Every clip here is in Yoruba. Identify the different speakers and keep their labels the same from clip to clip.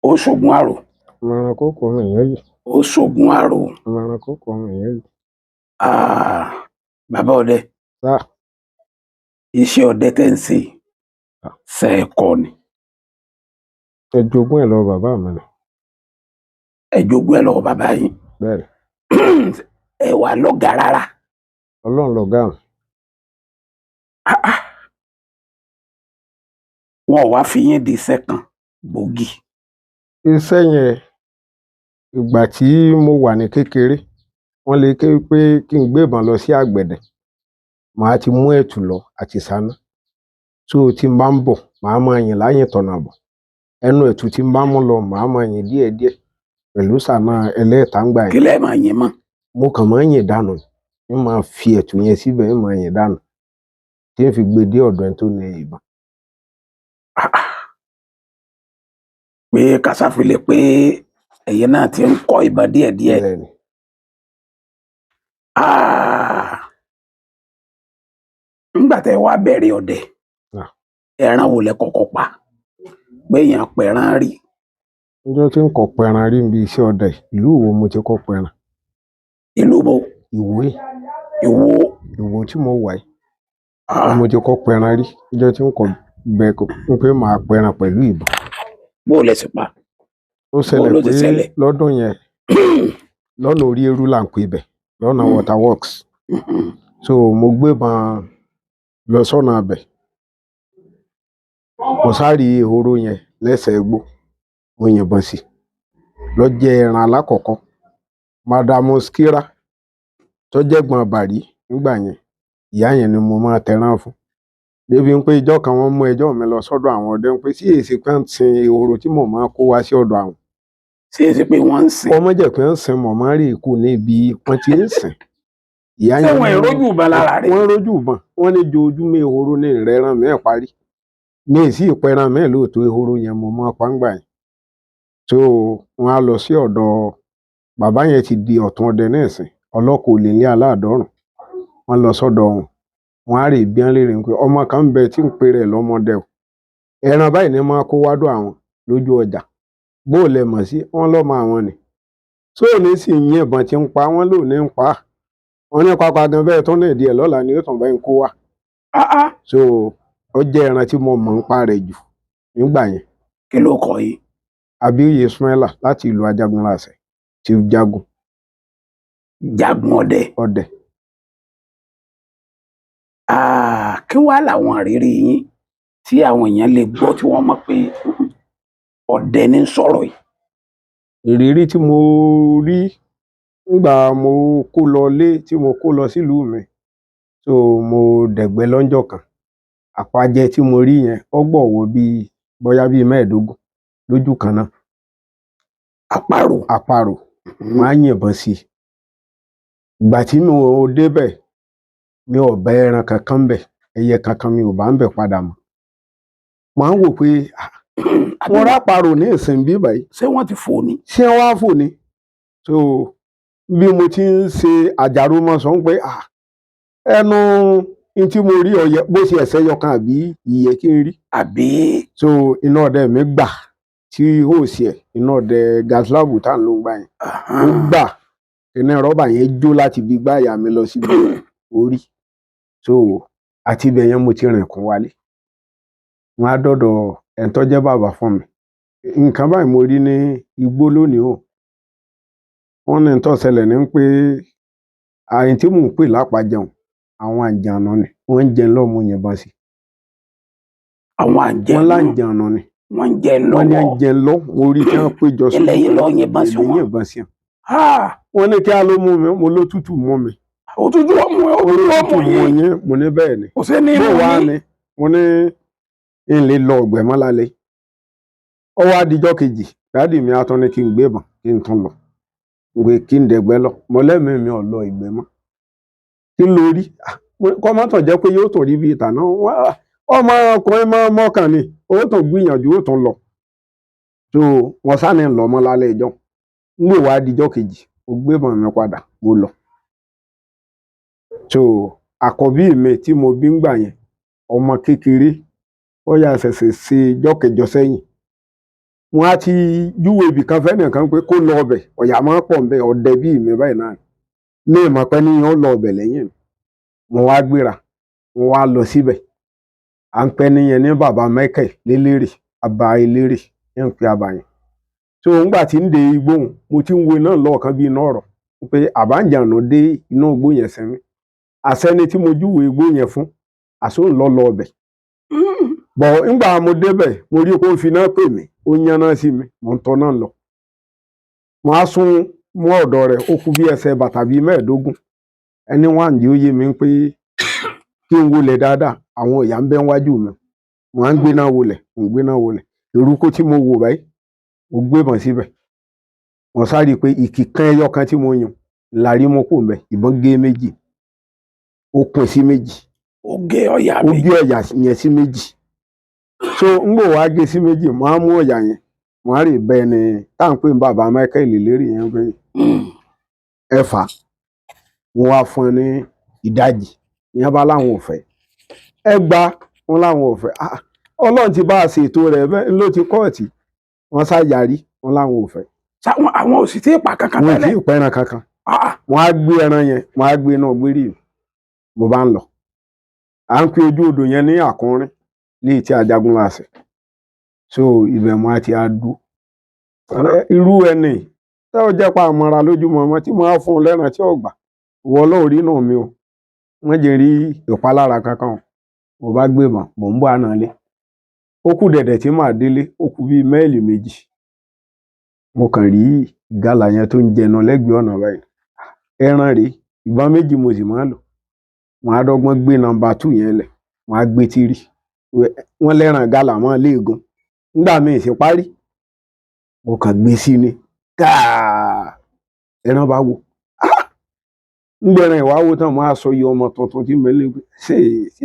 Speaker 1: ó ṣògùn àrò.
Speaker 2: Ìmọ̀ràn kókó ọmọ èèyàn yìí.
Speaker 1: Ó ṣògùn àrò.
Speaker 2: Ìmọ̀ràn kókó ọmọ èèyàn yìí.
Speaker 1: Bàbá ọdẹ.
Speaker 2: Sá.
Speaker 1: Iṣẹ́ ọdẹ tẹ́ ń ṣe ṣe é kọ́ ni.
Speaker 2: Ẹ jogún ẹ̀ lọ́wọ́ bàbá mi ni.
Speaker 1: Ẹ jogún ẹ̀ lọ́wọ́ bàbá yín.
Speaker 2: Bẹ́ẹ̀ni.
Speaker 1: Ẹ wà lọ́gàá rárá.
Speaker 2: Ọlọ́run lọ̀gá mi.
Speaker 1: Wọn ò wá fi yín di iṣẹ́ kan gbòógì.
Speaker 2: Iṣẹ́ yẹn ìgbà tí mo wà ní kékeré wọ́n lè ké pé kí n gbé ìbọn lọ sí àgbẹ̀dẹ màá ti mú ẹ̀tù lọ àti sáná tó tí n bá ń bọ̀ màá máa yìn láyìn tọ̀nà bọ̀ ẹnu ẹ̀tù tí n bá mú lọ màá máa yìn díẹ̀díẹ̀ pẹ̀lú sáná ẹlẹ́ẹ̀tàǹgbà yẹn.
Speaker 1: Kí lẹ máa yìn mọ́?
Speaker 2: Mo kàn máa ń yìn dànù n máa fi ẹ̀tù yẹn síbẹ̀ n máa yìn dànù tí n fi gbé dé ọ̀dọ̀ ẹni tó ní ìbọn.
Speaker 1: Pé kàsáfilẹ̀ pé ẹ̀yin náà ti ń kọ́ ìbọn díẹ̀díẹ̀.
Speaker 2: Bẹ́ẹ̀ni.
Speaker 1: Nígbà tẹ́ wá bẹ̀rẹ̀ ọdẹ ẹran wo lẹ kọ́kọ́ pa pé èèyàn pẹran rí?
Speaker 2: Ọjọ́ tí n kọ́ pẹran rí níbi iṣẹ́ ọdẹ ìlú Ìwó mo ti kọ́ pẹran.
Speaker 1: Ìlú bo?
Speaker 2: Ìwó.
Speaker 1: Ìwó.
Speaker 2: Ìwó tí mo wà yìí mo ti kọ́ pẹran rí ọjọ́ tí n kọ́ bẹ pé màá pẹran pẹ̀lú ìbọn.
Speaker 1: Bó lẹ sì pa?
Speaker 2: Ó ṣẹlẹ̀ pé lọ́dún yẹn lọ́nà orí eru là ń pè bẹ̀ lọ́nà water works so mo gbébọn lọ sọ́nà abẹ̀ mo sáré ehoro yẹn lẹ́sẹ̀ egbò mo yìnbọn sí lọ jẹ ẹran alákọ̀ọ́kọ́ Madam Skira tó jẹ́gbọ́n Bàrí nígbà yẹn ìyá yẹn ni mo máa tẹran fún débi pé ìjọ kan wọ́n mú ẹjọ́ mi lọ sọ́dọ̀ àwọn ọdẹ pé sí èsì pé ń sin ehoro tí mo máa kó wá sí ọ̀dọ̀ àwọn.
Speaker 1: Sí èsì pé wọ́n ń sìn.
Speaker 2: Ọmọ jẹ́ pé ń sin mọ̀ máa rí ikú níbi wọ́n ti ń sìn. Ìyá yẹn
Speaker 1: wọ́n rójú ìbọn lára rẹ̀.
Speaker 2: Wọ́n rójú ìbọn wọ́n ní jojúmọ́ ehoro ní ìrẹ́ràn mẹ́ẹ̀ parí mi ì sí ìpẹran mẹ́ẹ̀ lóòótọ́ ehoro yẹn mo máa pa ń gbà yẹn. So wọ́n á lọ sí ọ̀dọ̀ bàbá yẹn ti di ọ̀tún ọdẹ náà sìn ọlọ́kọ̀ olè ní aláàdọ́rùn wọ́n lọ sọ́dọ̀ wọn wọ́n á rè bí wọ́n lè rìn pé ọmọ kan ń bẹ tí ń pe rẹ̀ lọ́mọdé o ẹran báyìí ni máa kó wádùn àwọn lójú ọjà bó lẹ mọ̀ sí wọ́n lọ́mọ àwọn ni so ní sì ń yín ìbọn tí ń pa wọ́n lò ní ń pa wọ́n ní pápá gan bẹ́ẹ̀ tó ní ìdí ẹ̀ lọ́la ni ó tàn bá ń kó wá so ó jẹ́ ẹran tí mo mọ̀ ń pa rẹ̀ jù nígbà yẹn.
Speaker 1: Kí ló kọ yìí?
Speaker 2: Abíyè Ismaila láti ìlú Ajagunlàṣẹ tí ó jagun.
Speaker 1: Jagun ọdẹ.
Speaker 2: Ọdẹ.
Speaker 1: Kí wá làwọn àrírí yín tí àwọn èèyàn lè gbọ́ tí wọ́n mọ̀ pé ọdẹ ní sọ̀rọ̀ yìí?
Speaker 2: Ìrírí tí mo rí nígbà mo kó lọ lé tí mo kó lọ sílùú mi so mo dẹ̀gbẹ́ lọ́jọ́ kan àpajẹ tí mo rí yẹn ó gbọ̀wọ́ bíi bóyá bíi 15 lójú kan náà. Àparò máa ń yìnbọn sí i ìgbà tí mo débẹ̀ mi ò bá ẹran kankan bẹ̀ ẹyẹ kankan mi ò bá ń bẹ̀ padà mọ́ màá wò pé mo ráparò ní ìsìn bí báyìí.
Speaker 1: Ṣé wọ́n ti fò ní?
Speaker 2: Ṣé wọ́n á fò ní? So bí mo ti ń ṣe àjàrò mọ́ sọ pé ẹnu n tí mo rí ọyẹ bó ṣe ẹsẹ̀ yọkan àbí iye kí n rí.
Speaker 1: Àbí.
Speaker 2: So iná ọdẹ mi gbà tí ó sì ẹ iná ọdẹ gaslabu tá à ń lò ń gbà yẹn ó gbà iná rọ́bà yẹn jó láti bí gbáyà mi lọ síbi orí so àti ibẹ̀ yẹn mo ti rìn kún wálé wọn á dọ̀dọ̀ ẹni tó jẹ́ bàbá fún mi nǹkan báyìí mo rí ní igbó lónìí o wọ́n ní tó ṣẹlẹ̀ ní pé àyìn tí mò ń pè lápàjẹun àwọn àjànà ni wọ́n ń jẹun lọ́mú yìnbọn sí.
Speaker 1: Àwọn àjẹnù
Speaker 2: wọ́n láǹjànà ni
Speaker 1: wọ́n ń jẹun lọ́wọ́
Speaker 2: wọ́n ní ń jẹun lọ mo rí tí wọ́n péjọ sí.
Speaker 1: ẹlẹ́yìn lọ yìnbọn sí wọn.
Speaker 2: Wọ́n ní kí á ló mú mi mo ló tútù mú mi.
Speaker 1: Òtútù ọmọ
Speaker 2: yín mo ní bẹ́ẹ̀ ni.
Speaker 1: Kò sí ní
Speaker 2: ìlú yín. Mo ní n lè lọ ọ̀gbẹ́ mọ́ lálẹ́. Ó wá dijọ́ kejì dáàdì mi á tún ní kí n gbébọn kí n tún lọ ìwé kí n dẹ̀gbẹ́ lọ mo lẹ́mìí mi ò lọ ìgbẹ́ mọ́ kí n lórí kọ́ mọ́tò jẹ́ pé yóò tó rí bí ìtàn náà ọmọ ọkùnrin máa mọ́kàn ni ó tún gbìyànjú ó tún lọ so wọn sá ní lọ mọ́ lálẹ́ ìjọ n gbé wá dijọ́ kejì ó gbébọn mi padà mo lọ so àkọ́bí mi tí mo bí ń gbà yẹn ọmọ kékeré ó yà ṣẹ̀ṣẹ̀ ṣe jọ́kẹjọ sẹ́yìn wọn á ti júwe ibì kan fẹ́nìkan pé kó lọ ọbẹ̀ ọ̀yà máa ń pọ̀ ń bẹ ọdẹ bíi mi báyìí náà ní ìmọ̀ pé níyàn ó lọ ọbẹ̀ lẹ́yìn mi mo wá gbéra mo wá lọ síbẹ̀ à ń pẹ́ níyẹn ní bàbá Michael lélẹ́rì àbá elérè ní ń pe àbá yẹn so ńgbà tí ń de igbóhùn mo ti ń wo náà lọ́ọ̀kan bí iná ọ̀rọ̀ pé àbájánu dé inú igbó yẹn sẹ́mi àsẹ́ni tí mo júwe igbó yẹn fún àsóhùn lọ ọbẹ̀ bọ̀ ńgbà mo débẹ̀ mo rí kó fi náà pè mí ó yánná sí mi mo ń tọ́ náà lọ mo á sún mú ọ̀dọ̀ rẹ̀ ó kú bí ẹsẹ̀ bàtà bíi 15 ẹni wà ní ó yé mi pé kí n wọlé dáadáa àwọn ìyá ń bẹ wájú mi mo á ń gbé náà wọlé ìrúkọ tí mo wò báyìí mo gbé bọ̀ síbẹ̀ mo sáré pé ìkìkan ẹyọ kan tí mo yàn lárí mo kò mẹ ìbọn gé méjì ó pín sí méjì
Speaker 1: ó gé ọ̀yà
Speaker 2: yẹn sí méjì so ń bò wá gé sí méjì mo á mú ọ̀yà yẹn mo á rí bẹ́ẹ̀ ni tá à ń pè ní bàbá Michael lérè yẹn pé ẹ̀fà mo wá fún ẹ ní ìdajì ìyẹn bá láwọn ò fẹ́ ẹgbà wọn láwọn ò fẹ́ Ọlọ́run ti bá a ṣètò rẹ̀ bẹ́ẹ̀ ló ti kọ́ọ̀tì wọn ṣàyàrí wọn láwọn ò fẹ́.
Speaker 1: àwọn ò sì tí ì pa kankan tẹ́lẹ̀.
Speaker 2: wọn ò tí ì pa ẹran kankan wọn á gbé ẹran yẹn wọn á gbé náà gbérí mo bá ń lọ à ń pe ojú odò yẹn ní Àkúnrín léyìí tí Ajagunláṣẹ so ibẹ̀ mo á ti á dú irú ẹni tẹ́ ọ jẹ́ pa àmọ́ra lójúmọmọ tí mo á fún un lẹ́ran tí ọ̀gbà ìwọ ọlọ́run rí náà mi o wọ́n jẹ́ rí ìpalára kankan o mo bá gbé mọ̀ mò ń bọ̀ àná lé ó kù dẹ̀dẹ̀ tí màá délé ó kù bíi mẹ́ẹ̀lì méjì mo kàn rí ìgalà yẹn tó ń jẹnu lẹ́gbẹ̀ẹ́ ọ̀nà báyìí ẹran rèé ìbọn méjì mo sì máa lò wọn á dọ́gbọ́n gbé nọ́mbà 2 yẹn lẹ̀ wọn á gbé tírì wọn lẹ́ràn gálà mọ́ léegun nígbà míì sì parí mo kàn gbé sí ni káà ẹran bá wo ngbẹ̀rẹ̀ ìwà wo tán máa sọ iye ọmọ tuntun tí mẹ́lẹ́ pé ṣé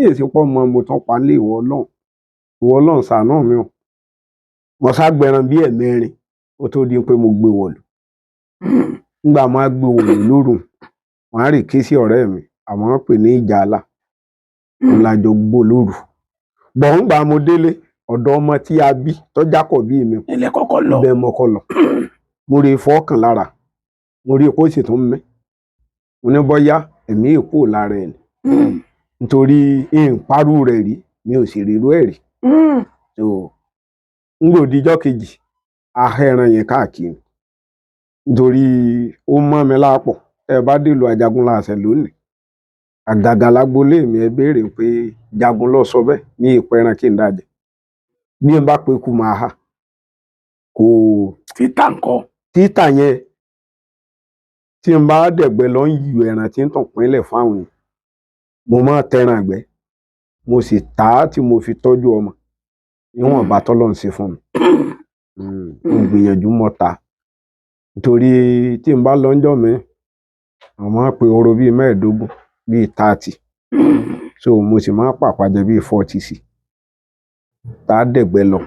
Speaker 2: èsì pọ̀ mọ́ mo tán pa lé ìwọ ọlọ́run ṣàánú mi o mo sá gbẹran bí ẹ̀mẹ́rin ó tó di pé mo gbé wọ̀lú nígbà máa gbé wọ̀lú lóru wọn á rè ké sí ọ̀rẹ́ mi àmọ́ wọn pè ní Ìjàlá wọn lájọ gbó lóru bọ̀ ńgbà mo délé ọ̀dọ̀ ọmọ tí a bí tọ́já kọ̀ bí mi
Speaker 1: ilẹ̀ kọ́kọ́ lọ
Speaker 2: ibẹ̀ mọ́kọ́ lọ mo rí fọ́ọ̀kàn lára mo rí kó sì tún mẹ́ mo ní bọ́yá ẹ̀mí èkó lára ẹ̀ nítorí ìparú rẹ̀ rí mi ò sì rírú ẹ̀ rí so ngbòdìjọ́ kejì ahẹ́ran yẹn káàkiri nítorí ó mọ́ mi lápọ̀ ẹ bá dèlò Ajagunláṣẹ lónìí àgàgà lágbolé mi ẹ béèrè pé Jagun lọ sọ bẹ́ẹ̀ ní ìpẹ́ran kí n dájẹ́ bí n bá pe kú máa hà kò títà yẹn tí n bá dẹ̀gbẹ́ lọ ń yù ẹran tí ń tàn pínlẹ̀ fáwọn yẹn mo máa tẹran àgbẹ̀ mo sì tà á tí mo fi tọ́jú ọmọ níwọ̀n bá tọ́lọ́run ṣe fún mi mo gbìyànjú mọ́ ta nítorí tí n bá lọ́njọ́ mi àwọn pe oró bíi 15 bíi 30 so mo sì máa pàpàjẹ bíi 40 sí tá a dẹ̀gbẹ́ lọ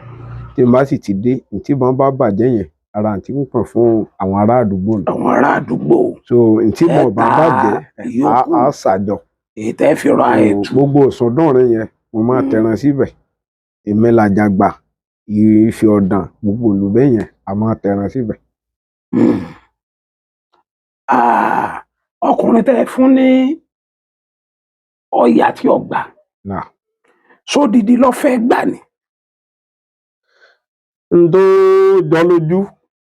Speaker 2: tí n bá sì ti dé tí wọ́n bá bàjẹ́ yẹn ara àǹtí ń pọ̀ fún àwọn ará àdúgbò náà.
Speaker 1: àwọn ará àdúgbò.
Speaker 2: so ntí mo bá bàjẹ́ á ṣàjọ.
Speaker 1: èyí tẹ́ fi ra ètò.
Speaker 2: gbogbo òsùndọ̀rin yẹn mo máa tẹran síbẹ̀ èmi làjàgbà ìfi ọ̀dàn gbogbo olùbẹ́ yẹn a máa tẹran síbẹ̀.
Speaker 1: ọkùnrin tẹ́ fún ní ọ̀yà tí ọgbà sódìdí ló fẹ́ gbà ni.
Speaker 2: n tó jọ lójú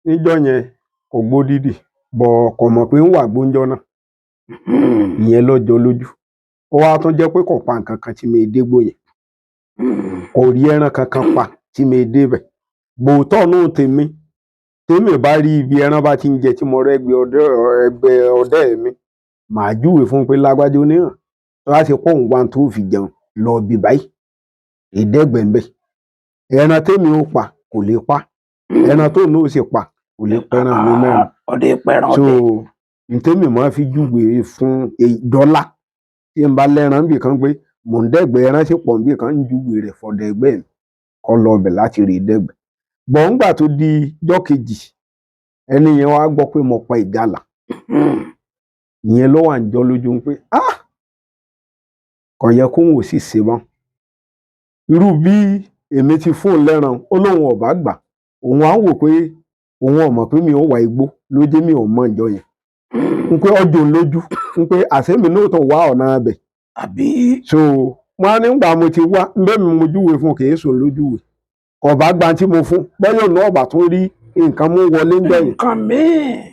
Speaker 2: níjọ́ yẹn kò gbódìdì bọ̀ kò mọ̀ pé ń wà gbóúnjọ́ náà ìyẹn ló jọ lójú ó wá tún jẹ́ pé kò pa nǹkan kan tí mi dégbò yẹn kò rí ẹran kankan pa tí mi débẹ̀ bòótọ́ náà tèmi bá rí ibi ẹran bá ti ń jẹ tí mo rẹ́ ẹgbẹ́ ọdẹ mi màá júwe fún un pé lágbájá oníhàn láti pọ̀ ń wá tó fi jẹun lọ bí báyìí ìdẹ́gbẹ̀ẹ́ ẹran tèmi ó pa kò lè pa ẹran tó náà sì pa kò lè pẹran mi mẹ́rin
Speaker 1: ọdẹ pẹran ọdẹ.
Speaker 2: so ntẹ́mi máa fi júwe fún dọ́là tí n bá lẹ́ran bì kan pé mò ń dẹ́gbẹ̀ẹ́ ẹran sì pọ̀ bì kan ń júwe rẹ̀ fọ̀dẹ̀gbẹ́ mi kọ́ lọ ọbẹ̀ láti rí dẹ́gbẹ̀ẹ́ bọ̀ ńgbà tó di jọ́ kejì ẹni yẹn wá gbọ́ pé mo pa ìgalà ìyẹn ló wà ń jọ lójú pé kò yẹ kóun ò sì ṣe mọ́ irú bí èmi ti fóun lẹ́ran ó lóun ọ̀bá gbà òun á wò pé òun ò mọ̀ pé mi ò wá igbó ló jẹ́ mi ò mọ̀ ìjọ yẹn n pé ọjọ́ lójú n pé àṣẹ́mi náà tó wá ọ̀nà abẹ
Speaker 1: àbí
Speaker 2: so wọn á nígbà mo ti wá bẹ́ẹ̀ mi mo júwe fún kì í sùn lójúwe ọba gba tí mo fún bẹ́ẹ̀ náà ọba tó rí nǹkan mú wọlé ń gbẹ̀yìn
Speaker 1: nǹkan míì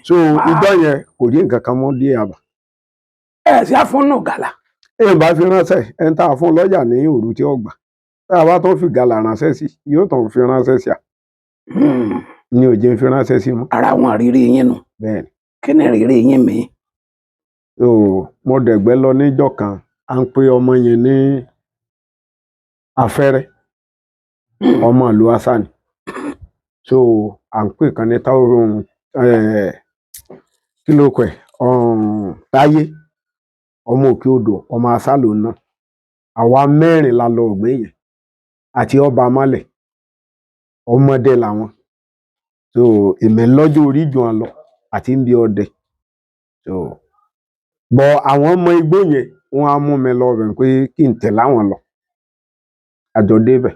Speaker 2: so ìjọ yẹn kò rí nǹkan kan mọ́ dé àbá
Speaker 1: ẹ sí àfúnnù gàlà.
Speaker 2: èèyàn bá fi ránṣẹ́ ẹni tá a fún lọ́jà ní òru tí ó gbà tá a bá tó fi gàlà ránṣẹ́ sí yóò tó fi ránṣẹ́ sí à ní òjò fi ránṣẹ́ sí mọ́.
Speaker 1: ara àwọn àrírí yín nù.
Speaker 2: bẹ́ẹ̀ ni
Speaker 1: kí ni ìrírí yín mi.
Speaker 2: so mo dẹ̀gbẹ́ lọ níjọ́ kan à ń pe ọmọ yẹn ní afẹ́rẹ́ ọmọ ìlú asani so à ń pè kan ní táwọn kí ló kọ ẹ táyé ọmọ òkè odò ọmọ asálò náà àwa mẹ́rin la lọ ọ̀gbẹ́ yẹn àti ọba amálẹ̀ ọmọdé làwọn so èmi lọ́jọ́ orí jù wọn lọ àti ń bí ọdẹ so bọ àwọn ọmọ igbó yẹn wọn á mú mi lọ bẹ̀ pé kí n tẹ̀ láwọn lọ àjọ débẹ̀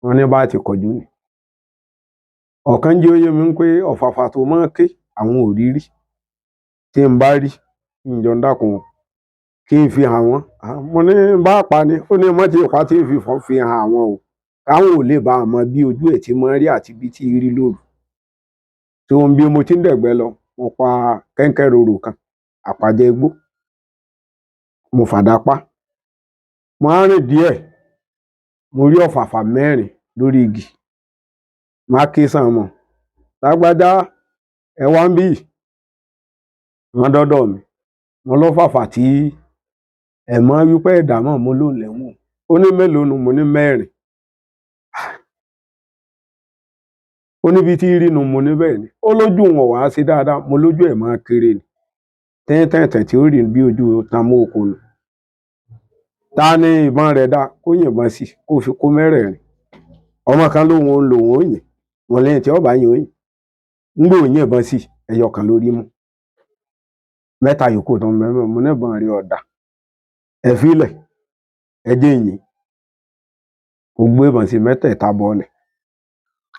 Speaker 2: wọn ní bá ti kọjú ni ọ̀kan jẹ́ oyè mi pé ọ̀fàfà tó máa ké àwọn ò rí rí tí n bá rí ìjọ ń dákun kí n fi hàn wọ́n mo ní bá pa ni ó ní mọ́tì ìpá tí n fi hàn àwọn o káwọn ò lè bá a mọ bí ojú ẹ̀ ti mọ rí àti bí tí rí lóru tó ń bí mo ti ń dẹ̀gbẹ́ lọ mo pa kẹ́ńkẹ́ rorò kan àpàjẹ igbó mo fàdá pa mo á rìn díẹ̀ mo rí ọ̀fàfà mẹ́rin lórí igi má ké sàn mọ́ lágbájá ẹ wá ń bí wọn dọ́dọ̀ mi wọn lọ́fàfà tí ẹ̀ mọ́ wípé ẹ̀dàmọ́ mo ló lẹ́wọ̀n ó ní mélòó nu mo ní mẹ́rin ó níbi tí rí nu mo ní bẹ́ẹ̀ ni ó lójú wọn wàá sí dáadáa mo lójú ẹ̀ máa kéré ni tẹ́ntẹ́ntẹ́ tí ó rí bí ojú tamó oko nù ta ni ìbọn rẹ̀ dá kó yìnbọn sí kó fi kó mẹ́rẹ̀ẹ̀rin ọmọ kan lòun ò yìn wọn lẹ́yìn tí ọba yìn ó yìn ń gbò yìnbọn sí ẹyọ kan lórí mú mẹ́ta yòókù tó ń bẹ́ẹ̀ mo ní ìbọn rí ọ̀dà ẹ fílẹ̀ ẹ jẹ́ yìn kò gbé ìbọn sí mẹ́tẹ̀ẹ̀ta bọ́ọ̀lẹ̀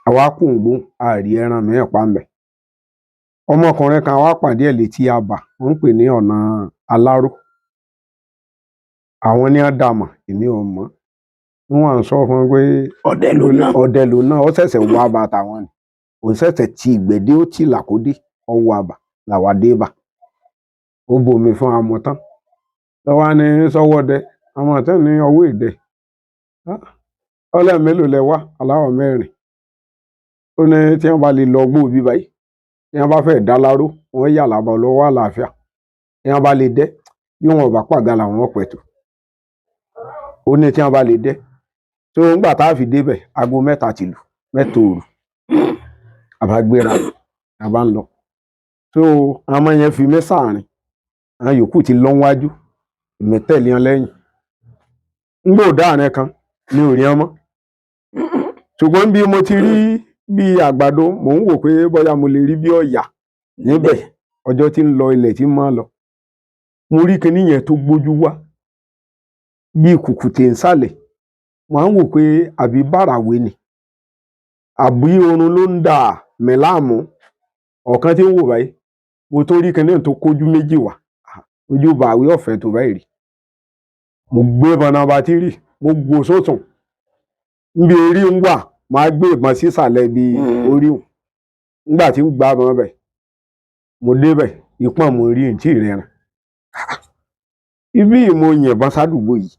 Speaker 2: àwa kù ń gbó àrí ẹran mìíràn pa ń bẹ̀ ọmọkùnrin kan wá pàdé ẹ̀ létí àbà wọ́n ń pè ní ọ̀nà aláró àwọn ní àdàmà èmi ò mọ̀ wọ́n wà ń sọ fún un pé ọdẹ ló náà ó ṣẹ̀ṣẹ̀ wá bàtà wọn ni òun ṣẹ̀ṣẹ̀ ti ìgbẹ́dé ó tì làkódé ọwọ́ àbà làwà dé bà ó bomi fún amọ̀tán lọ́wọ́ ní sọ́wọ́dẹ amọ̀tán ní ọwọ́ èdè ọlẹ́ mélòó lẹ wá aláwọ̀ mẹ́rin ó ní tí wọ́n bá lè lọ gbó bí báyìí tí wọ́n bá fẹ́ dá láró wọ́n yà lábọ̀ lọ́wọ́ àlàáfíà tí wọ́n bá lè dẹ́ bí wọ́n bá pàgà làwọn pẹ̀tù ó ní tí wọ́n bá lè dẹ́ tó ń gbà tá a fi débẹ̀ aago mẹ́ta ti lù mẹ́ta òru àbágbéra àbá ń lọ tó àwọn yẹn fi mí sáàrin àwọn yòókù ti lọ wájú ìmẹ̀tẹ̀lé wọn lẹ́yìn ń gbò dáàrin kan ní orí ọmọ ṣùgbọ́n bí mo ti rí bí àgbàdo mò ń wò pé bóyá mo lè rí bí ọ̀yà níbẹ̀ ọjọ́ tí ń lọ ilẹ̀ tí ń máa lọ mo rí kinní yẹn tó gbójú wá bí kùkùté nsàlẹ̀ wọ́n á wò pé àbí bàràwé ni àbí oorun ló ń dà mí láàmú ọ̀kan tí ń wò báyìí mo tó rí kinní tó kójú méjì wá ojú bàwé ọ̀fẹ́ tó báyìí rí mo gbé bọ̀nà bàtírì mo gbó sótùn níbi orí ń wà máa gbé ìbọn sísàlẹ̀ bí orí hùn nígbà tí ń gbá bọ́n bẹ̀ mo débẹ̀ ìpọ́n mo rí ìtì ìrìnrìn ibi mo yìnbọn sádùúgbò yìí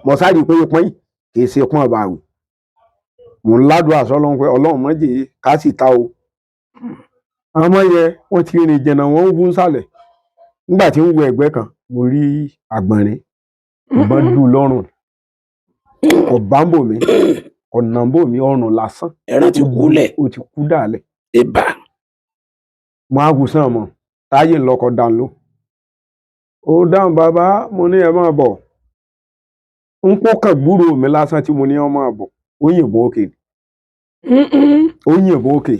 Speaker 2: mo sáré pé ìpọ́n yìí kì í ṣe pọ́n báwì mo ń ládùúgbò àsọlọ́run pé ọlọ́run mọ́jì ká sì ta o àwọn ọmọ yẹn wọ́n ti rìn jẹ̀nà wọ́n ń gún sálẹ̀ nígbà tí ń wo ẹ̀gbẹ́ kan mo rí àgbọ̀nrín ìbọn dùn lọ́rùn ọ̀bámbò mi ọ̀nàmbò mi ọrùn lásán
Speaker 1: ẹran ti kú lẹ̀
Speaker 2: ó ti kú dàlẹ̀
Speaker 1: ibà
Speaker 2: mo á wù sàn mọ́ táyé ńlọkọ̀ dàn ló ó dáhùn bàbá mo ní ẹ máa bọ̀ ń pọ́ kàn gbúrò mi lásán tí mo ní ọ máa bọ̀ ó yìnbọn òkè ó yìnbọn òkè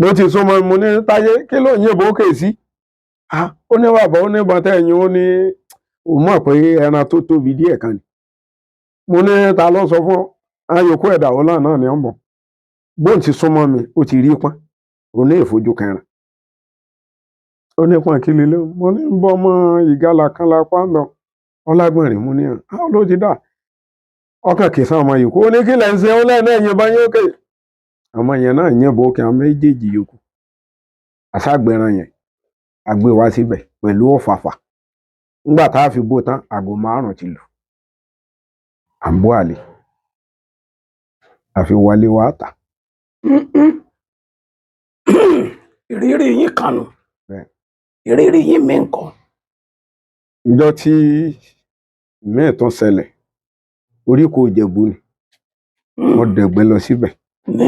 Speaker 2: ló ti súnmọ́ mo ní táyé kí ló yìnbọn òkè sí ó ní bàbá ó ní bàtà ẹ̀yìn ó ní òun mọ̀ pé ẹran tó tóbi díẹ̀ kan ni mo ní ta ló sọ fún ọ ayòkú ẹ̀dà ọlá náà ni wọ́n bọ̀ bóun ti súnmọ́ mi ó ti rí pọ́n ó ní ìfojú kẹrin ó ní pọ́n kí lélẹ́ mo ní ń bọ́ ọmọ ìgalà kan lápá lọ ọlágbọ̀nrín mú ní hàn ló ti dà ọkàn kìí sàn ọmọ yòókù ó ní kí lẹ́ ń ṣe ó lẹ́ẹ̀ná ẹ̀yìn bá yín òkè ọmọ yẹn náà yẹn bò ókè àwọn méjèèjì yòókù àṣàgbẹ̀ràn yẹn àgbé wá síbẹ̀ pẹ̀lú ọ̀fàfà ńgbà tá a fi bó tán aago 5 ti lù à ń bó àlè àfi wọlé wá tà.
Speaker 1: ìrírí yín kanu
Speaker 2: Bẹ́ẹ̀.
Speaker 1: ìrírí yín mi nǹkan.
Speaker 2: Ìjọ tí mẹ́ẹ̀ tán ṣẹlẹ̀ oríkò Ìjẹ̀bú ni mo dẹ̀gbẹ́ lọ síbẹ̀
Speaker 1: ní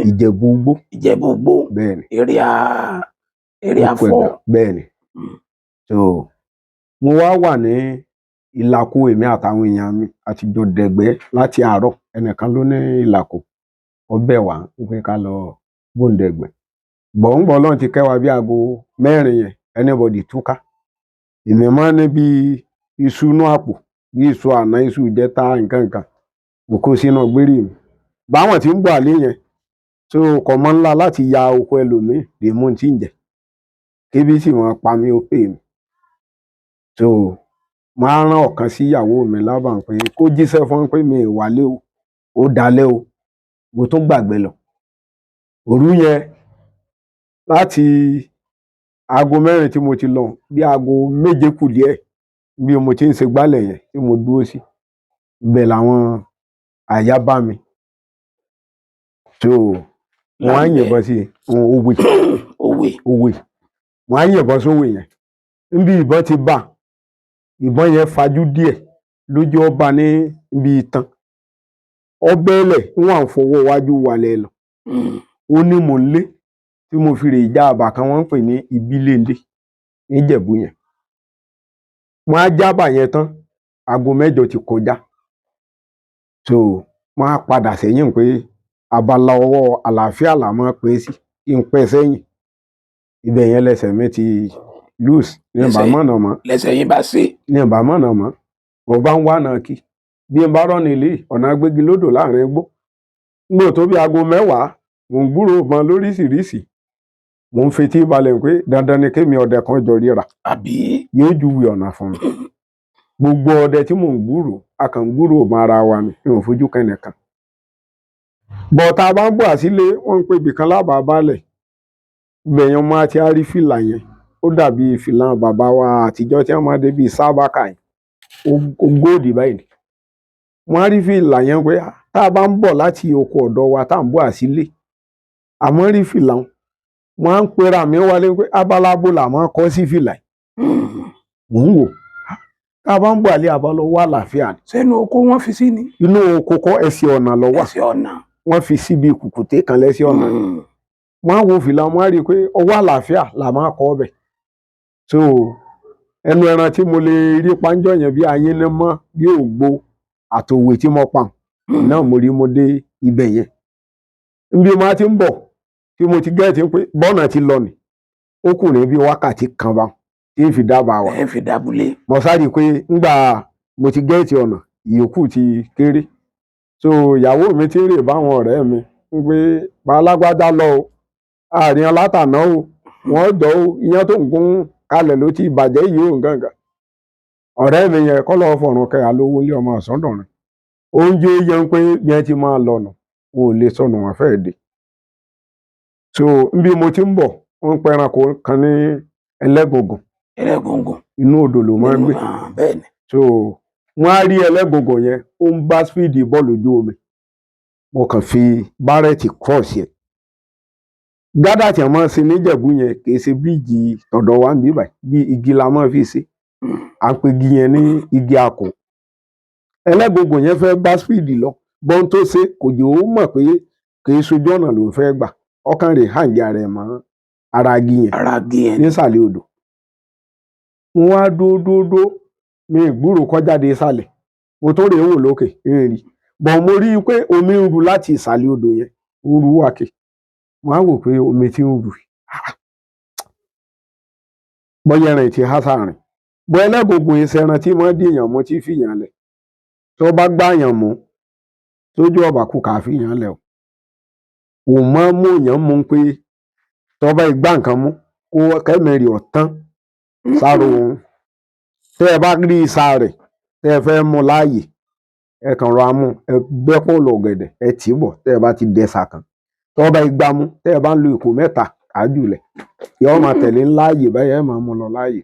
Speaker 2: Ìjẹ̀bú Igbó
Speaker 1: Ìjẹ̀bú Igbó
Speaker 2: bẹ́ẹ̀ ni
Speaker 1: area
Speaker 2: Oko
Speaker 1: 4.
Speaker 2: Ẹ̀dà bẹ́ẹ̀ ni so mo wá wà ní Ìlàkó èmi àtàwọn èèyàn mi àtijọ́ dẹ̀gbẹ́ láti àárọ̀ ẹnìkan ló ní Ìlàkó ó bẹ̀ wá ń pé ká lọ bóńdẹ̀gbẹ́ gbọ̀ngbọ̀n Ọlọ́run ti kẹwàá bí aago 4 yẹn anybody túká èmi máa ń ní bí iṣu inú àpò bí iṣu àná iṣu ìjẹta nǹkan nǹkan mo kó sínú gbérí mi báwọn tí ń bọ̀ àlé yẹn so kò mọ́ ńlá láti ya oko ẹlòmíì lè mú tí ń jẹ kébí sì wọ́n pa mí ó pè mí so máa rán ọ̀kan sí ìyàwó mi lábàá pé kó jíṣẹ́ fún pé mi ì wálé o ó dalẹ́ o mo tún gbàgbé lọ òru yẹn láti aago 4 tí mo ti lọ bí aago 7 kù díẹ̀ bí mo ti ń ṣe gbálẹ̀ yẹn tí mo dúró sí ibẹ̀ làwọn àyà bá mi so wọ́n á yìnbọn sí òwe wọ́n á yìnbọn sówè yẹn níbi ìbọn ti bà ìbọn yẹn fajú díẹ̀ lójú ọba ní ibi ìtàn ọbẹ̀lẹ̀ wọn à ń fọwọ́ wájú wálẹ̀ lọ ó ní mò ń lé tí mo fi rè já àbà kan wọ́n ń pè ní Ìbílẹ̀ndé níjẹ̀bú yẹn wọ́n á jábà yẹn tán aago 8 ti kọjá so wọ́n á padà sẹ́yìn pé abala ọwọ́ àlàáfíà là máa pè sí kí n pẹ́ sẹ́yìn ibẹ̀ yẹn lẹ́sẹ̀ mi ti loose ní ìbámọ̀nà mọ́
Speaker 1: lẹ́sẹ̀ yín bá ṣe
Speaker 2: ní ìbámọ̀nà mọ́ mo bá ń wá náà kí bí n bá rọ́ọ̀nì ilé ọ̀nà agbégi lódò láàrin igbó ngbò tó bí aago 10 mò ń gbúrò mọ́ lóríṣiríṣi mò ń fetí balẹ̀ pé dandan ni kémi ọdẹ kan jọ ríra
Speaker 1: àbí
Speaker 2: yóò júwe ọ̀nà fún mi gbogbo ọdẹ tí mò ń gbúrò a kàn ń gbúrò mọ́ ara wa ni mi ò fojú kẹ́nìkan bọ̀ tá a bá ń bọ̀ àsílé wọ́n ń pe ibìkan lábàá balẹ̀ gbẹ̀yàn máa ti á rí fìlà yẹn ó dàbí fìlà bàbá wa àtijọ́ tí wọ́n máa dé bíi sábàkà yìí ó góòdì báyìí wọ́n á rí fìlà yẹn pé tá a bá ń bọ̀ láti oko ọ̀dọ̀ wa tá à ń bọ̀ àsílé àmọ́ rí fìlà wọ́n á ń pera mi wálé pé abalabo làwọn kọ́ sí fìlà yìí mò ń wò tá a bá ń bọ̀ àlẹ́ àbálọ wà láàfíà ni.
Speaker 1: sẹ́nu oko wọ́n fi sí ni.
Speaker 2: inú oko kọ́ ẹsẹ̀ ọ̀nà lọ wà
Speaker 1: ẹsẹ̀ ọ̀nà
Speaker 2: wọ́n fi síbi kùkùté kan lẹ́sẹ̀ ọ̀nà wọ́n á wo fìlà wọ́n á rí i pé ọwọ́ àlàáfíà là máa kọ́ ọbẹ̀ so ẹnu ẹran tí mo lè rí pánjọ yẹn bí ayé ní mọ́ bí ògbó àtòwé tí mo pa náà mo rí mo dé ibẹ̀ yẹn níbi mo ti ń bọ̀ tí mo ti gẹ́ẹ̀tì pé bọ́ọ̀nà ti lọ nì ó kù ní bí wákàtí kan bá tí ń fi dábàá wa
Speaker 1: ẹ̀ fi dábúlé.
Speaker 2: mo sáré pé ńgbà mo ti gẹ́ẹ̀tì ọ̀nà ìyókù ti kéré so ìyàwó mi ti ń rè báwọn ọ̀rẹ́ mi ń pé balágbádá lọ o àárín alátàná o wọ́n jọ o iyán tó ń gún kalẹ̀ ló ti bàjẹ́ yìí o nǹkan kan ọ̀rẹ́ mi yẹn kọ́ lọ́ọ́ fọ̀rùn kẹ́ alówó ilé ọmọ ọ̀sọ́dọ̀rin oúnjẹ yẹn pé bí wọ́n ti máa lọ́nà wọn ò lè sọnù wọn fẹ́ẹ́ dé so níbi mo ti ń bọ̀ wọ́n ń pẹ́ ẹranko kan ní ẹlẹ́gùngùn inú odò ló máa ń gbé
Speaker 1: bẹ́ẹ̀ ni.
Speaker 2: so wọ́n á rí ẹlẹ́gùngùn yẹn ó ń bá spíìdì bọ́ọ̀lù ojú omi mo kàn fi bárẹ̀tì cross yẹn gádà tí a máa ń ṣe níjẹ̀bú yẹn kì í ṣe bíríìjì tọ̀dọ̀ wa níbí báyìí bí igi la máa fi ṣe à ń pe igi yẹn ní igi akọ ẹlẹ́gùngùn yẹn fẹ́ bá spíìdì lọ bọ́n tó ṣe kò jẹ́ ó mọ̀ pé kì í sojú ọ̀nà ló ń fẹ́ gbà ọkàn rẹ̀ hàǹjà rẹ̀ mọ́ ara igi yẹn nísàlẹ̀ odò wọ́n á dúdúdú mi ìgbúrò kọjáde ìsàlẹ̀ mo tó rèé wò lókè rí bọ̀ mo rí i pé omi ń ru láti ìsàlẹ̀ odò yẹn ń ru wákè wọ́n á wò pé omi ti ń ru bọ́yá ẹran ti há sáàrin bọ́ ẹlẹ́gùngùn ìṣẹ̀ran tí wọ́n dìyàn mú tí fìyàn lẹ̀ tó bá gbàyàn mú tójú ọba kù ká fi yàn lẹ̀ o kò mọ́ mú èèyàn mú pé tọ́ba ìgbà nǹkan mú kó kẹ́mẹ̀rì ọ̀tán sáré òun tẹ́ ẹ bá rí ìsà rẹ̀ tẹ́ ẹ fẹ́ mú láàyè ẹ kàn rọ amú ẹ bẹ́ pòlò ọ̀gẹ̀dẹ̀ ẹ tì í bọ̀ tẹ́ ẹ bá ti dẹ́sà kan tọ́ba ìgbà mú tẹ́ ẹ bá ń lo ìkó mẹ́ta àjùlẹ̀ yọ máa tẹ̀lé láàyè báyìí ẹ máa mú lọ láàyè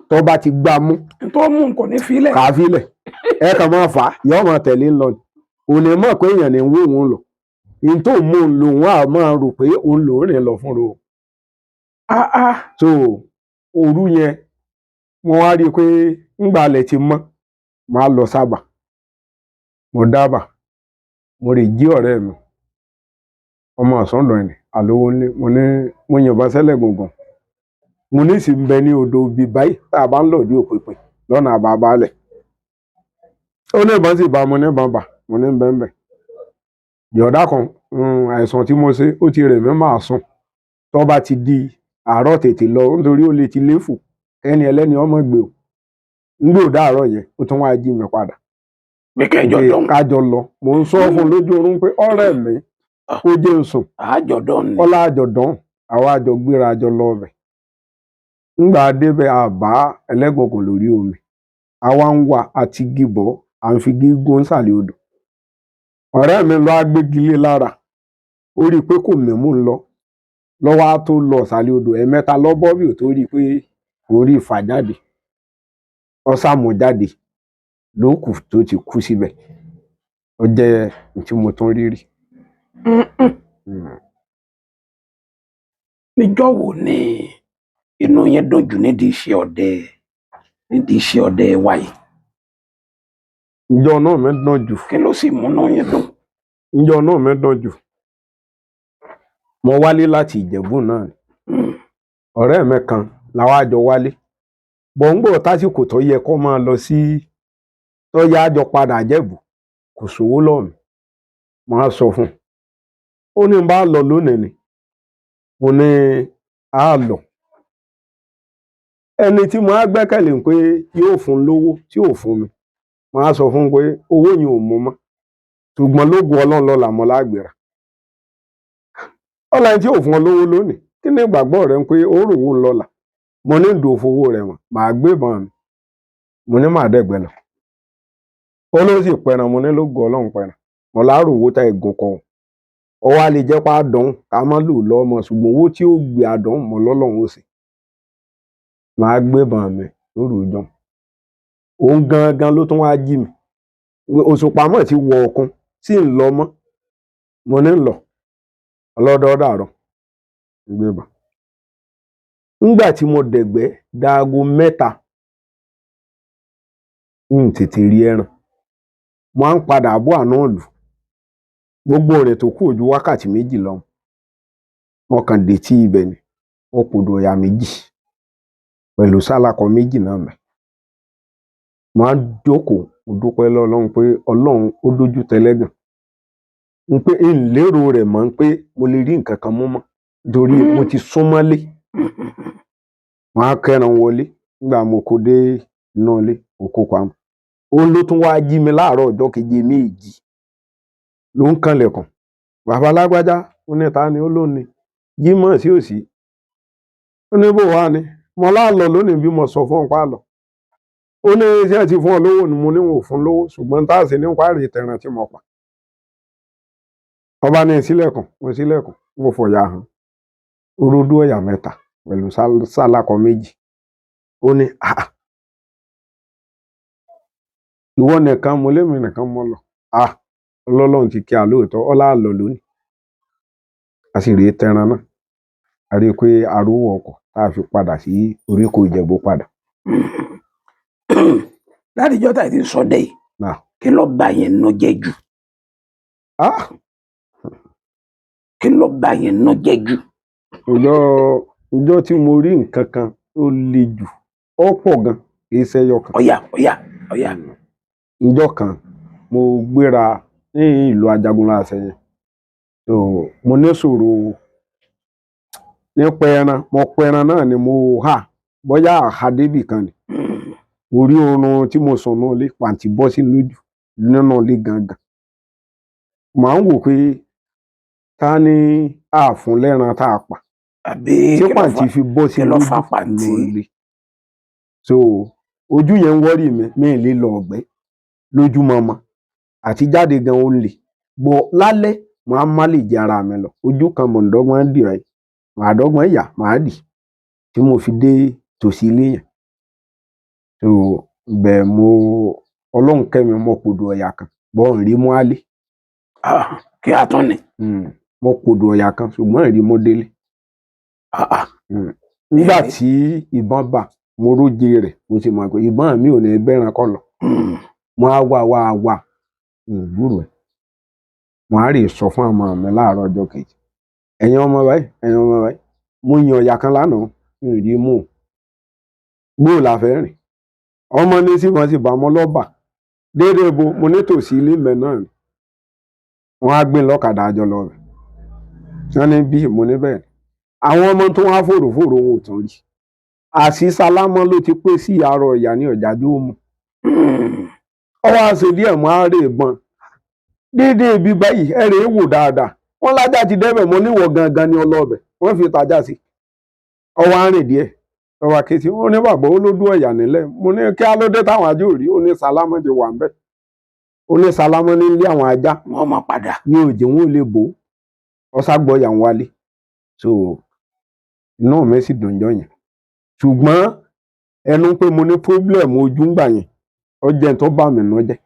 Speaker 2: tọ́ba ti gbà mú
Speaker 1: tó mú nǹkan ní filẹ̀.
Speaker 2: kà á filẹ̀ ẹ kàn máa fà á yọ máa tẹ̀lé lọ kò ní mọ̀ pé èèyàn ní wó òun lọ ní tó mú un lòun á máa rò pé òun lòún rìn lọ fúnra o. so òru yẹn wọ́n wá rí i pé ńgbà alẹ́ ti mọ́ máa lọ sábà mo dábà mo rè jí ọ̀rẹ́ mi ọmọ ọ̀sán-dọ̀ ni àlówó ní mo yìnbọn sẹ́lẹ̀ gbọ̀ngàn mo ní sì ń bẹ ní odò bíi báyìí tá a bá ń lọ ní òpèpè lọ́nà àbábálẹ̀ ó ní ìbọn sì bá mo ní ìbọn bà mo ní bẹ́ẹ̀ yọ̀ọ̀dá kan àìsàn tí mo ṣe ó ti rẹ̀ mí máa sùn tó bá ti di àárọ̀ tètè lọ nítorí ó lè ti léfò ẹni ẹlẹ́ni ọmọ gbé o ń gbé òdà àárọ̀ yẹn ó tún wá jí mi padà
Speaker 1: pé
Speaker 2: kájọ lọ mo ń sọ fún un lójú oorun pé ọ̀rẹ́ mi kó jẹ́ ń sùn
Speaker 1: àjọ̀dán ni
Speaker 2: ọlá àjọ̀dán àwa àjọ gbéra àjọ lọ ọbẹ̀ ńgbà débẹ̀ àbá ẹlẹ́gbọ̀kọ̀ lórí omi àwa ń wà àti gíbọ̀ à ń fi gígùn sàlẹ̀ odò ọ̀rẹ́ mi lọ agbégilé lára ó rí i pé kò mímú lọ lọ́wọ́ á tó lọ sàlẹ̀ odò ẹ̀mẹ́ta lọ́bọ́ bí ò tó rí i pé orí ìfà jáde ọ̀sàmù jáde lókù tó ti kú síbẹ̀ ó jẹ́ tí mo tún rí rí.
Speaker 1: níjọ́ wo ni inú yẹn dùn jù nídìí iṣẹ́ ọdẹ wa yìí.
Speaker 2: ìjọ náà mi dùn jù.
Speaker 1: kí ló sì múnú yẹn dùn.
Speaker 2: ìjọ náà mi dùn jù. mo wálé láti Ìjẹ̀bú náà ni ọ̀rẹ́ mi kan làwọn àjọ wálé bọ̀ǹgbò tásìkò tó yẹ kó máa lọ sí tó yá àjọ padà Jẹ̀bú kò sówó lọ́ọ̀mì máa sọ fún un ó ní bá lọ lónìí ni mo ní á lọ ẹni tí mo á gbẹ́kẹ̀lé pé yóò fún lówó tí ò fún mi máa sọ fún un pé owó yẹn ò mú mọ́ ṣùgbọ́n lóògùn Ọlọ́run lọ́la mọ́ lágbèrà ọlọ́run tí ò fún ọ lówó lónìí kí ni ìgbàgbọ́ rẹ ń pé ó rò wó lọ́la mo ní ìdò fowó rẹ wọn màá gbé ìbọn mi mo ní màá dẹ̀gbẹ́ lọ ó ló sì pẹran mo ní lóògùn Ọlọ́run pẹran mo láàrò owó tá ìgò kan ọ wá lè jẹ́ pé àdán ká má lò lọ́mọ ṣùgbọ́n owó tí ó gbé àdán mọ́ lọ́lọ́run ó sì màá gbé ìbọn mi lóru ìjọ òun gangan ló tún wá jí mi òṣùpá mọ̀ ti wọ ọ̀kan tí ń lọ mọ́ mo ní lọ ọlọ́dọ̀ dàrọ̀ gbébà ńgbà tí mo dẹ̀gbẹ́ dáago mẹ́ta ń tètè rí ẹran mo á ń padà bọ̀ àná lù gbogbo rẹ̀ tó kù ojú wákàtí méjì lọ mo kàn dé tí ibẹ̀ ni mo pòdò ọ̀yà méjì pẹ̀lú sálàkọ méjì náà mẹ́ mo á jókòó mo dúpẹ́ lọ́lọ́run pé Ọlọ́run ó dójú tẹlẹ́gàn ń pé ń lérò rẹ̀ mọ́ ń pé mo lè rí nǹkan kan mú mọ́ nítorí mo ti súnmọ́lé wọn á kẹran wọlé nígbà mo kó dé inú ilé òkú pamọ́ òun ló tún wáá jí mi láàárọ̀ ọjọ́ keje méjì ló ń kànlẹ̀kùn bàbá lágbájá ó ní ta ni ó lónìí Jímọ̀ sí òsì ó ní bò wá ni mo láàlọ́ lónìí bí mo sọ fún ọ pálọ̀ ó ní iṣẹ́ ti fún ọ lówó ni mo ní wọn ò fún lówó ṣùgbọ́n tá a sì ní parí ìtẹ̀ràn tí mo pa ọba ní sílẹ̀kùn mo fọ̀yà hàn orodó ọ̀yà mẹ́ta pẹ̀lú sálàkọ méjì ó ní ìwọ nìkan mo lémi nìkan mo lọ Ọlọ́run ti kí a lóòótọ́ ọlá àlọ́ lónìí a sì rèé tẹran náà a rí i pé arówó ọkọ̀ tá a fi padà sí oríkò Ìjẹ̀bú padà.
Speaker 1: láti ìjọ́ tá a ti sọdẹ yìí kí ló bá yẹn nú jẹ́ jù. kí ló bá yẹn nú jẹ́ jù. ọjọ́ tí mo rí nǹkan kan tó le jù ó pọ̀ gan kì í ṣẹyọ kan. ọ̀yà.
Speaker 2: ìjọ́ kan mo gbéra ní ìlú Ajagunlá Àṣẹyìn mo ní ṣòro nípa ẹran mo pẹran náà ni mo hà bóyá àhádébì kan ni orí oorun tí mo sùn náà lé pàǹtí bọ́ sí lójú nínú ilé gangan màá ń wò pé ta ni àfún lẹ́ran tá a pa
Speaker 1: àbí
Speaker 2: tí pàǹtí fi bọ́ sí
Speaker 1: ló fa
Speaker 2: lójú
Speaker 1: pàǹtí.
Speaker 2: lórí. So ojú yẹn ń wọ́rì mi ì lè lọ ọ̀gbẹ́ lójúmọmọ àti jáde gan ó lè bọ̀ lálẹ́ màá má lè jẹ ara mi lọ ojú kan mọ̀ọ́dọ́gbọ́n dì rẹ̀ màá dọ́gbọ́n yà màá dì tí mo fi dé tòsí ilé yẹn. So bẹ́ẹ̀ ọlọ́run kẹ́mi mo pòdò ọ̀yà kan bọ́ ń rí mú álé.
Speaker 1: Kí a tún ní.
Speaker 2: Mo pòdò ọ̀yà kan ṣùgbọ́n ń rí mú délé. Nígbà tí ìbọn bà mo róje rẹ̀ mo sì mọ̀ pé ìbọn mi ò ní bẹ́ran kọ́ lọ. Mo á wá ìgbúrò ẹ̀. Mo á rè sọ fún ọmọ mi láàárọ̀ ọjọ́ kejì. Ẹ̀yin ọmọ báyìí mo yan ọ̀yà kan lánàá ń rí mú gbóò la fẹ́ rìn. Ọmọ ní sí wọn sì bá mọ́ lọ́bà déédéé bo mo ní tòsí ilé mẹ́ náà ni. Wọ́n á gbé lọ́kadà àjọ lọ rẹ̀. Wọ́n ní bí mo ní bẹ́ẹ̀. Àwọn ọmọ tó wá fòròfòrò wọn ò tán rí. Àṣì sálámọ́ ló ti pé sí àárọ̀ ìyá ní ọ̀jájú òmù. Ọwọ́ àṣẹ díẹ̀ mọ́ àárẹ̀ ìbọn. Déédéé bí báyìí ẹ̀rẹ̀ wò dáadáa. Wọ́n lájà ti débẹ̀ mo níwọ̀ gangan ní ọlọ́ọ̀bẹ̀. Wọ́n fi tajà sí. Ọwọ́ àárín díẹ̀. Ọwọ́ akéṣì ó ní bàbá ó ló dú ọ̀yà nílẹ̀. Mo ní kí á ló dé táwọn ajá ò rí. Ó ní sálámọ́ ti wà ń bẹ̀. Ó ní sálámọ́ ní ilé àwọn ajá.
Speaker 1: Wọ́n máa padà.
Speaker 2: Ní òjò wọn ò lè bò ó. Ọ̀sàgbọ̀ yà ń wálé. So inú mi sì dùn jọ yẹn. Ṣùgbọ́n ẹnu pé mo ní problem ojú ń gbà yẹn. Ó jẹ́ n tó bà mí nú jẹ́.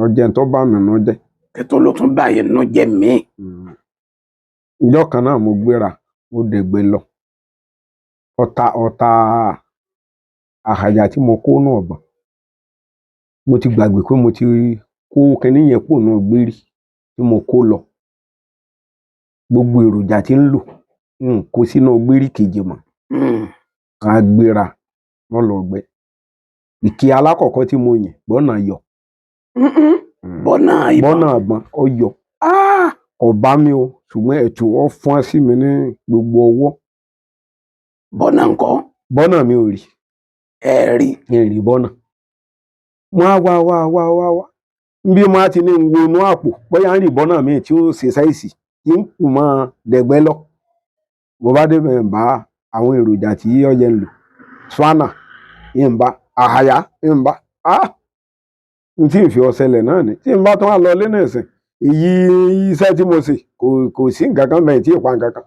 Speaker 2: Ó jẹ́ n tó bà mí nú jẹ́.
Speaker 1: Ètò ló tún bà yẹn nú jẹ́ mí.
Speaker 2: Ìjọ́ kan náà mo gbéra mo dègbé lọ. Ọ̀tá àhàjà tí mo kó náà bọ̀. Mo ti gbàgbé pé mo ti kó kinní yẹn pò náà gbérí tí mo kó lọ. Gbogbo èròjà tí ń lò kó sínú gbérí kejì mọ́. A gbéra wọ́n lọ gbẹ. Ìkí alákọ̀ọ́kọ́ tí mo yìn bọ́nà yọ.
Speaker 1: Bọ́nà
Speaker 2: àbọ̀n ó yọ. Ọ̀bá mi o ṣùgbọ́n ẹ̀tù ọ fọ́n sí mi ní gbogbo ọwọ́.
Speaker 1: Bọ́nà ńkọ́?
Speaker 2: Bọ́nà mi ò rí.
Speaker 1: Ẹ rí.
Speaker 2: Rí bọ́nà. Mo á wá. Bí mo á ti ní wo inú àpò bóyá ń rí bọ́nà mi tí ó ṣe sáìsì tí ń kù mọ́ dẹ̀gbẹ́ lọ. Mo bá débẹ̀ ń bá àwọn èròjà tí ó yẹ ń lò. Swanner ń bá àhàyà ń bá. N tí ń fi ọ̀sẹ̀lẹ̀ náà ni. Tí ń bá tún wá lọ lé náà sìn. Èyí iṣẹ́ tí mo ṣe kò sí nǹkan kan bẹ́ẹ̀ tí ì pa nǹkan kan.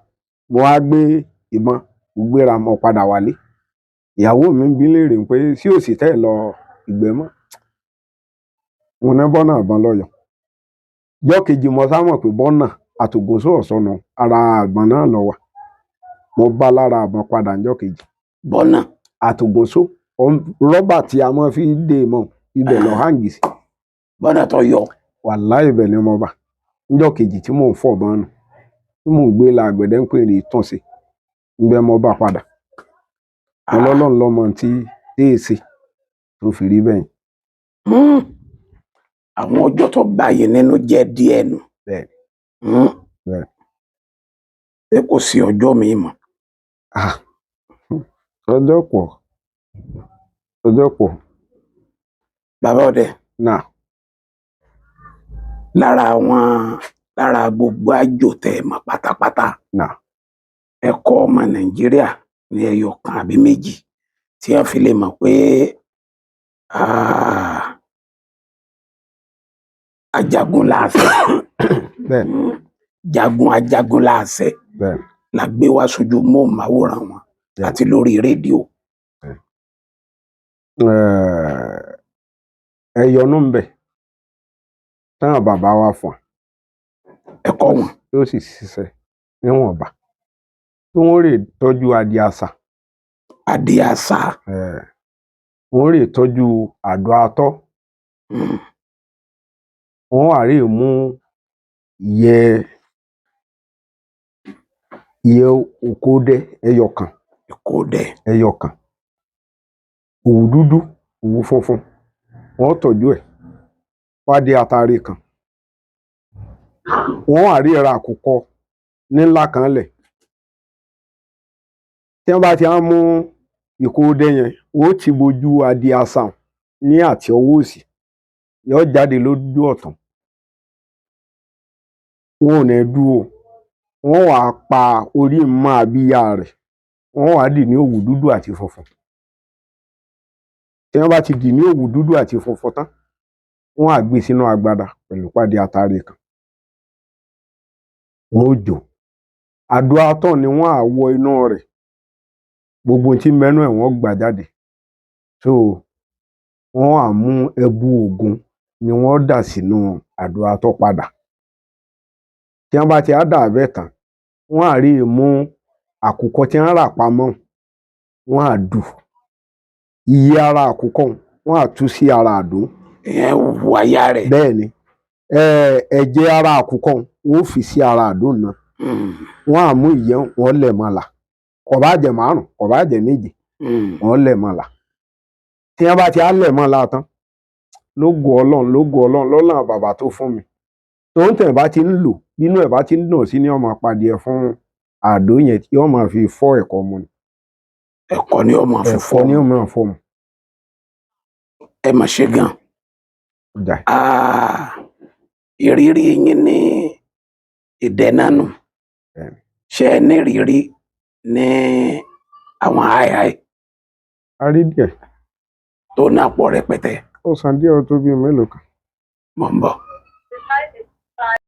Speaker 2: Mo wá gbé ìbọn mo gbéra mo padà wálé. Ìyàwó mi ń bi léèrè pé sí òsì tẹ́ lọ ìgbẹ́ mọ́. Mo ní bọ́nà àbọ̀n lọ́yọ̀. Ìjọ́ kejì mo sá mọ̀ pé bọ́nà àtògùnṣó ọ̀sọ́nà ara àgbọ̀n náà lọ wà. Mo bá lára àbọ̀n padà ìjọ́ kejì.
Speaker 1: Bọ́nà
Speaker 2: àtògùnṣó rọ́bà tí a máa fi dè mọ́ ibẹ̀ lọ hàngì sí.
Speaker 1: Bọ́nà tó yọ.
Speaker 2: Wàláhì ibẹ̀ ni mo bá. Ìjọ́ kejì tí mò ń fọ̀ bọ́nà tí mò ń gbé la àgbẹ̀dẹ ń pè ní ìtúnṣe. Ibẹ̀ mo bá padà. Ọlọ́run lọ́mọ tí èsì tó fi rí bẹ́ẹ̀.
Speaker 1: Àwọn ọjọ́ tó bà yẹn nínú jẹ́ díẹ̀ nù.
Speaker 2: Bẹ́ẹ̀.
Speaker 1: Ṣé kò sí ọjọ́ mi mọ́?
Speaker 2: Ọjọ́ pọ̀.
Speaker 1: Bàbá ọdẹ.
Speaker 2: Náà.
Speaker 1: Lára gbogbo àjò tẹ́ mọ̀ pátápátá.
Speaker 2: Náà.
Speaker 1: Ẹ̀kọ́ ọmọ Nàìjíríà ní ẹyọ kan àbí méjì tí a fi lè mọ̀ pé ajagun láàṣẹ. Ajagun láàṣẹ. La gbé wá sójú móhùnmáwòrán wọn àti lórí rédíò.
Speaker 2: Ẹyọnú ń bẹ táwọn bàbá wa fún
Speaker 1: ẹ̀kọ́ wọn
Speaker 2: yóò sì ṣiṣẹ́ níwọ̀nba tí wọ́n rè tọ́jú adìẹ àṣà. Wọ́n rè tọ́jú àdó atọ́. Wọ́n wà rè mú ìyẹ́ òkòdẹ ẹyọkan. Òwú dúdú òwú funfun wọ́n tọ́jú ẹ̀ wá dé atare kan. Wọ́n wà rí ra àkùkọ nílá kan lẹ̀. Tí wọ́n bá ti á mú ìkòdẹ yẹn wọ́n ti bojú adìẹ àṣà ní àti ọwọ́ òsì yóò jáde lójú ọ̀tún wọn ò ní dúró, wọ́n wàá pa orí mọ́ abíyá rẹ̀, wọ́n wàá dì ní òwú dúdú àti funfun. Tí wọ́n bá ti dì ní òwú dúdú àti funfun tán, wọ́n á gbé sínú agbada pẹ̀lú pádi àtàrí kan, wọ́n ó jò. Àdó atọ́ ni wọ́n á wọ inú rẹ̀, gbogbo tí mẹ́nu ẹ̀ wọ́n gbà jáde. So wọ́n á mú ẹbu Ògún ni wọ́n dà sínú àdó atọ́ padà. Tí wọ́n bá ti á dà bẹ́ẹ̀ tán, wọ́n á rí mú àkùkọ tí wọ́n rà pamọ́, wọ́n á dù iye ara àkùkọ, wọ́n á tú sí ara àdó.
Speaker 1: Ìyẹn wáyà rẹ̀.
Speaker 2: Bẹ́ẹ̀ ni ẹ̀jẹ̀ ara àkùkọ wọ́n ó fi sí ara àdó náà. Wọ́n á mú ìyẹn wọ́n lẹ̀ mọ́ la, kò bá jẹ́ 5, kò bá jẹ́ 7, wọ́n lẹ̀ mọ́ la. Tí wọ́n bá ti á lẹ̀ mọ́ la tán, lógo Ọlọ́run lọ́lá bàbá tó fún mi, tó ń tẹ̀ bá ti ń lò nínú ẹ̀ bá ti ń dùn sí ní ọmọ apàdé fún àdó yẹn tí wọ́n máa fi fọ́ ẹ̀kọ́ mu ni.
Speaker 1: Ẹ̀kọ́ ni ó máa fi fọ́.
Speaker 2: Ẹ̀kọ́ ni ó máa fọ́ mu.
Speaker 1: Ẹ mà ṣe gan. Ìrírí yín ní ìdẹ́nánú, ṣé ẹ ní ìrírí ní àwọn àìhàì?
Speaker 2: A rí díẹ̀.
Speaker 1: Tó náà pọ̀ rẹpẹtẹ.
Speaker 2: Ó san díẹ̀, ó tó bí mélòó kan.
Speaker 1: Mo ń bọ̀.